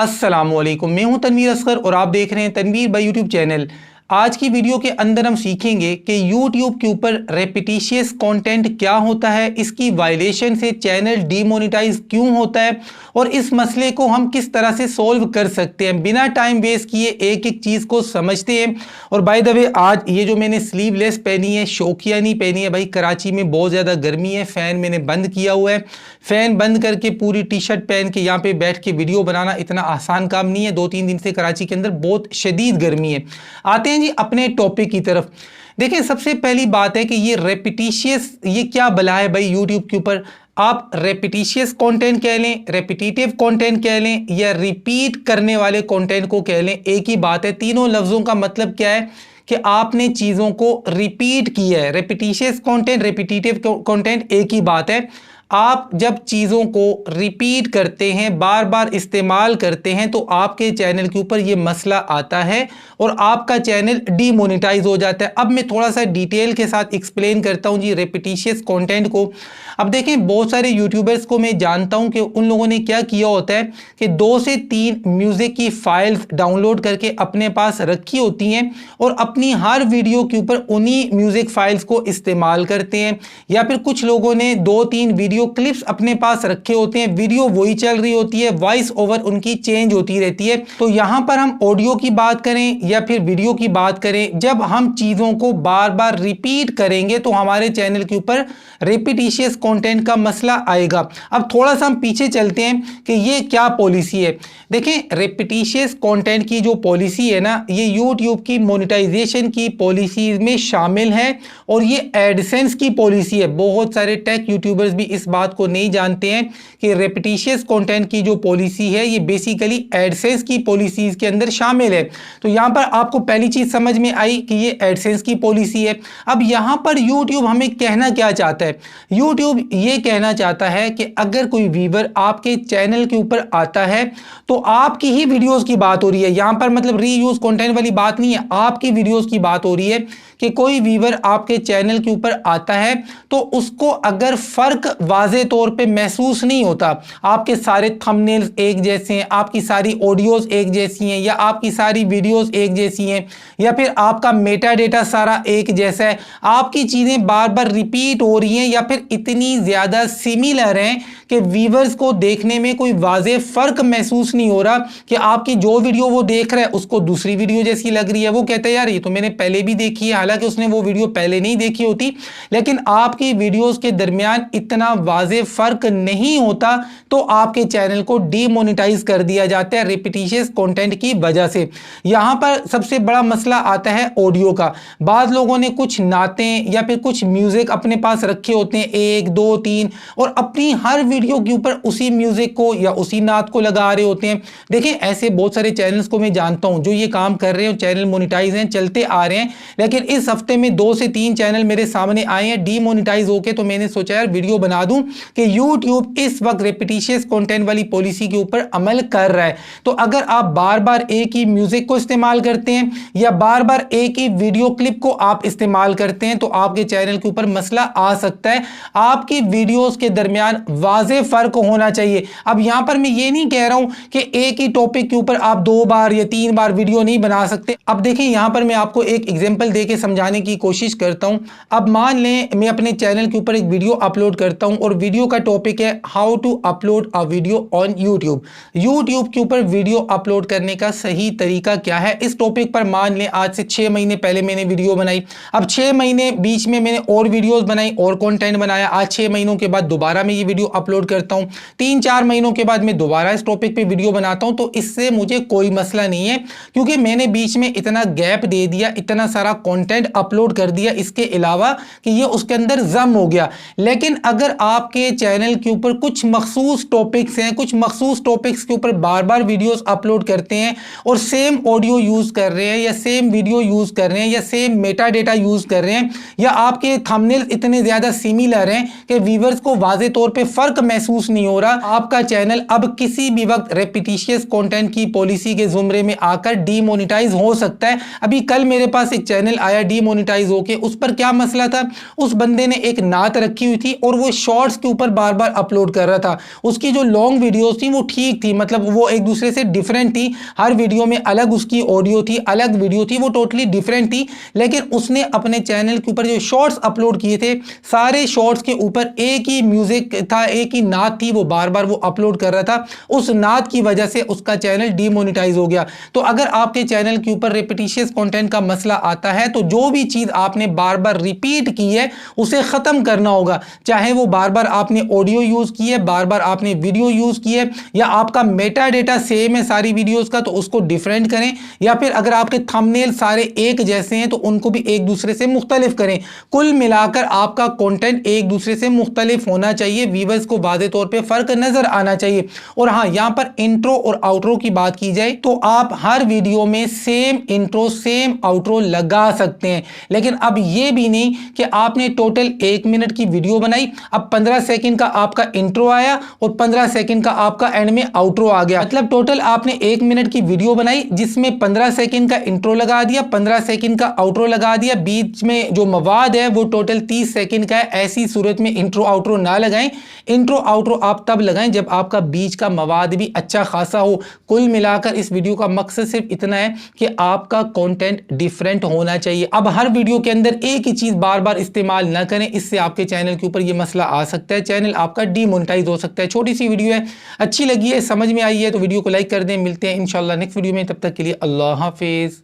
अस्सलामुअलैकुम, मैं हूं तनवीर असगर और आप देख रहे हैं तनवीर बाय यूट्यूब चैनल। आज की वीडियो के अंदर हम सीखेंगे कि यूट्यूब के ऊपर रेपिटिशियस कंटेंट क्या होता है, इसकी वायलेशन से चैनल डीमोनेटाइज क्यों होता है और इस मसले को हम किस तरह से सॉल्व कर सकते हैं। बिना टाइम वेस्ट किए एक एक चीज़ को समझते हैं। और बाय द वे, आज ये जो मैंने स्लीवलेस पहनी है, शौकिया नहीं पहनी है भाई। कराची में बहुत ज़्यादा गर्मी है, फ़ैन मैंने बंद किया हुआ है। फ़ैन बंद करके पूरी टी शर्ट पहन के यहाँ पे बैठ के वीडियो बनाना इतना आसान काम नहीं है। 2-3 दिन से कराची के अंदर बहुत शदीद गर्मी है। आते हैं जी अपने टॉपिक की तरफ। देखें, सबसे पहली बात है कि ये रेपिटिशियस ये क्या बला है भाई यूट्यूब के ऊपर। आप रेपिटिशियस कंटेंट कह लें, रेपिटेटिव कंटेंट कह लें या रिपीट करने वाले कंटेंट को कह लें, एक ही बात है। तीनों लफ्ज़ों का मतलब क्या है कि आपने चीज़ों को रिपीट किया है। रेपिटिशियस कंटेंट, रेपिटेटिव कंटेंट एक ही बात है। आप जब चीज़ों को रिपीट करते हैं, बार बार इस्तेमाल करते हैं, तो आपके चैनल के ऊपर ये मसला आता है और आपका चैनल डीमोनेटाइज हो जाता है। अब मैं थोड़ा सा डिटेल के साथ एक्सप्लेन करता हूं जी रेपिटिशियस कंटेंट को। अब देखें, बहुत सारे यूट्यूबर्स को मैं जानता हूं कि उन लोगों ने क्या किया होता है कि 2 से 3 म्यूज़िक की फाइल्स डाउनलोड करके अपने पास रखी होती हैं और अपनी हर वीडियो के ऊपर उन्हीं म्यूज़िक फाइल्स को इस्तेमाल करते हैं। या फिर कुछ लोगों ने 2-3 वीडियो क्लिप्स अपने पास रखे होते हैं, वीडियो वही चल रही होती है, वॉइस ओवर उनकी चेंज होती रहती है। तो यहां पर हम ऑडियो की बात करें या फिर वीडियो की बात करें, जब हम चीजों को बार बार रिपीट करेंगे तो हमारे चैनल के ऊपर रेपिटिशियस कंटेंट का मसला आएगा। अब थोड़ा सा हम पीछे चलते हैं कि ये क्या पॉलिसी है। देखें, रेपिटिशियस कंटेंट की जो पॉलिसी है ना, ये यूट्यूब की मोनेटाइजेशन की पॉलिसी में शामिल है और ये एडसेंस की पॉलिसी है। बहुत सारे टेक यूट्यूबर्स भी इस बात को नहीं जानते हैं कि रेपिटिशियस कंटेंट की जो पॉलिसी है ये बेसिकली एडसेंस की पॉलिसीज के अंदर शामिल है। तो यहां पर आपको पहली चीज समझ में आई कि ये एडसेंस की पॉलिसी है। अब यहां पर यूट्यूब हमें कहना क्या चाहता है? यूट्यूब ये कहना चाहता है कि अगर कोई व्यूअर आपके चैनल के ऊपर आता है तो आपकी ही वीडियोस की बात हो रही है। यहां पर मतलब रीयूज कंटेंट वाली बात नहीं है, आपकी वीडियोस की बात हो रही है कि कोई व्यूअर आपके चैनल के ऊपर आता है तो उसको अगर फर्क वाज़े तौर पे महसूस नहीं होता, आपके सारे थंबनेल्स एक जैसे हैं, आपकी सारी ऑडियोज एक जैसी हैं, या आपकी सारी वीडियोस एक जैसी हैं, या फिर आपका मेटा डेटा सारा एक जैसा है, आपकी चीज़ें बार बार रिपीट हो रही हैं या फिर इतनी ज़्यादा सिमिलर हैं कि व्यूअर्स को देखने में कोई वाज़े फ़र्क महसूस नहीं हो रहा कि आपकी जो वीडियो वो देख रहा है उसको दूसरी वीडियो जैसी लग रही है। वो कहते हैं यार ये तो मैंने पहले भी देखी है, हालांकि उसने वो वीडियो पहले नहीं देखी होती, लेकिन आपकी वीडियोस के दरमियान इतना वाज़े फ़र्क नहीं होता तो आपके चैनल को डीमोनेटाइज कर दिया जाता है रेपिटिशियस कंटेंट की वजह से। यहां पर सबसे बड़ा मसला आता है ऑडियो का। बाद लोगों ने कुछ नातें या फिर कुछ म्यूजिक अपने पास रखे होते हैं, 1, 2, 3, और अपनी हर वीडियो के ऊपर उसी म्यूजिक को या उसी नात को लगा रहे होते हैं। देखें, ऐसे बहुत सारे चैनल्स को मैं जानता हूं जो ये काम कर रहे हैं, चैनल मोनेटाइज हैं, चलते आ रहे हैं, लेकिन इस हफ्ते में 2 से 3 चैनल मेरे सामने आए हैं डीमोनेटाइज होके। तो मैंने सोचा यार वीडियो बना दूं कि यूट्यूब इस वक्त रेपिटिशियस कंटेंट वाली पॉलिसी के ऊपर अमल कर रहा है। तो अगर आप बार बार एक ही म्यूजिक को इस्तेमाल करते हैं या बार बार एक ही वीडियो क्लिप को आप इस्तेमाल करते हैं तो आपके चैनल के ऊपर मसला आ सकता है। आपकी वीडियोस के दरमियान वाज़े फर्क होना चाहिए। अब यहां पर मैं ये नहीं कह रहा हूं कि एक ही टॉपिक के ऊपर आप 2 बार या 3 बार वीडियो नहीं बना सकते। अब देखें, यहां पर मैं आपको एक एग्जांपल देके समझाने की कोशिश करता हूं। अब मान लें मैं अपने चैनल के ऊपर एक वीडियो अपलोड करता हूं और वीडियो का टॉपिक है how to upload a video on YouTube. YouTube के ऊपर वीडियो अपलोड करने का सही तरीका क्या है, इस टॉपिक पर मान लें आज से 6 महीने पहले मैंने वीडियो बनाई। अब 6 महीने बीच में मैंने और वीडियोस बनाई और कंटेंट बनाया। आज 6 महीनों के बाद दोबारा मैं ये वीडियो अपलोड करता हूं। 3-4 महीनों के बाद मैं दोबारा इस टॉपिक पे वीडियो बनाता हूं। तो इससे मुझे कोई मसला नहीं है क्योंकि मैंने बीच में इतना गैप दे दिया, इतना सारा कंटेंट अपलोड कर दिया इसके अलावा कि ये उसके अंदर जम हो गया। लेकिन अगर आपके चैनल के ऊपर कुछ मखसूस टॉपिक्स हैं, कुछ मखसूस टॉपिक्स के ऊपर बार बार वीडियोस अपलोड करते हैं और सेम ऑडियो यूज कर रहे हैं या सेम वीडियो यूज कर रहे हैं या सेम मेटा डेटा यूज कर रहे हैं, या आपके थंबनेल इतने ज्यादा सिमिलर हैं कि व्यूअर्स को वाज़े तौर पे फर्क महसूस नहीं हो रहा, आपका चैनल अब किसी भी वक्त रेपिटिशियस कंटेंट की पॉलिसी के जुमरे में आकर डीमोनेटाइज हो सकता है। अभी कल मेरे पास एक चैनल आया डीमोनेटाइज होके, उस पर क्या मसला था, उस बंदे ने एक नात रखी हुई थी और वो शॉर्ट शॉर्ट्स के ऊपर बार बार अपलोड कर रहा था। उसकी जो लॉन्ग वीडियोस थी वो ठीक थी, मतलब वो एक दूसरे से डिफरेंट थी, हर वीडियो में अलग उसकी ऑडियो थी, अलग वीडियो थी, वो टोटली डिफरेंट थी। लेकिन उसने अपने चैनल के ऊपर जो शॉर्ट्स अपलोड किए थे, सारे शॉर्ट्स के ऊपर एक ही म्यूजिक था, एक ही नात थी, वो बार बार वो अपलोड कर रहा था। उस नात की वजह से उसका चैनल डीमोनेटाइज हो गया। तो अगर आपके चैनल के ऊपर रेपिटिशियस कंटेंट का मसला आता है तो जो भी चीज आपने बार बार रिपीट की है उसे खत्म करना होगा। चाहे वो बार बार आपने ऑडियो यूज की है, बार बार आपने वीडियो यूज की है, या आपका मेटा डेटा सेम है सारी वीडियोस का तो उसको डिफरेंट करें, या फिर अगर आपके थंबनेल सारे एक जैसे हैं तो उनको भी एक दूसरे से मुख्तलिफ करें। कुल मिलाकर आपका कंटेंट एक दूसरे से मुख्तलिफ होना चाहिए, व्यूअर्स को वाज़े तौर पे फर्क नजर आना चाहिए। और हाँ, यहां पर इंट्रो और आउट्रो की बात की जाए तो आप हर वीडियो में सेम इंट्रो सेम आउट्रो लगा सकते हैं, लेकिन अब यह भी नहीं कि आपने टोटल 1 मिनट की वीडियो बनाई, अब 15 सेकंड का आपका इंट्रो आया और 15 सेकंड का आपका एंड में आउट्रो आ गया। मतलब टोटल आपने 1 मिनट की वीडियो बनाई जिसमें 15 सेकंड का इंट्रो लगा दिया, 15 सेकंड का आउट्रो लगा दिया, बीच में जो मवाद है वो टोटल 30 सेकंड का है। ऐसी सूरत में इंट्रो आउट्रो ना लगाएं। इंट्रो आउट्रो आप तब लगाएं जब आपका बीच का मवाद भी अच्छा खासा हो। कुल मिलाकर इस वीडियो का मकसद सिर्फ इतना है कि आपका कंटेंट डिफरेंट होना चाहिए। अब हर वीडियो के अंदर एक ही चीज बार बार इस्तेमाल ना करें, इससे आपके चैनल के ऊपर यह मसला आ सकता है, चैनल आपका डीमोनेटाइज हो सकता है। छोटी सी वीडियो है, अच्छी लगी है, समझ में आई है तो वीडियो को लाइक कर दें। मिलते हैं इंशाल्लाह नेक्स्ट वीडियो में, तब तक के लिए अल्लाह हाफिज।